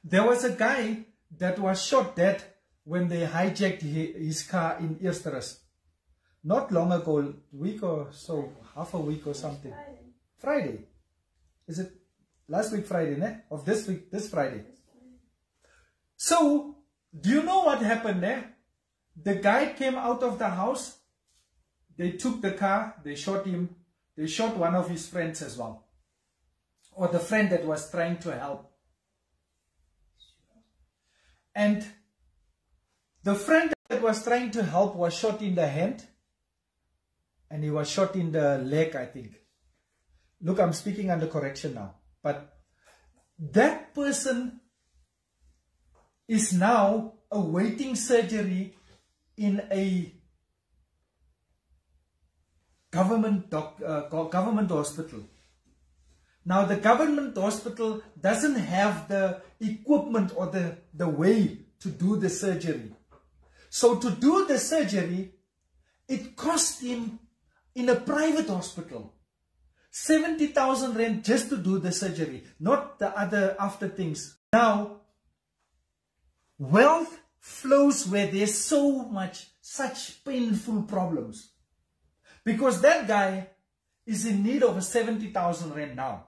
There was a guy that was shot dead when they hijacked his car in Eersterus. Not long ago, a week or so, half a week or something. Friday. Is it last week Friday, ne? Of this week, this Friday. So, do you know what happened there? The guy came out of the house. They took the car, they shot him. They shot one of his friends as well. Or the friend that was trying to help. And the friend that was trying to help was shot in the hand. And he was shot in the leg, I think. Look, I'm speaking under correction now. But that person is now awaiting surgery in a government hospital. Now, the government hospital doesn't have the equipment or the way to do the surgery. So, to do the surgery, it cost him in a private hospital 70,000 rand just to do the surgery, not the other after things. Now, wealth flows where there's such painful problems. Because that guy is in need of a 70,000 rand now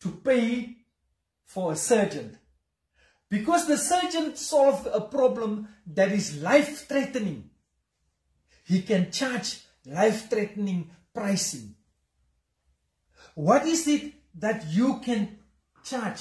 to pay for a surgeon. Because the surgeon solved a problem that is life-threatening. He can charge life-threatening pricing. What is it that you can charge?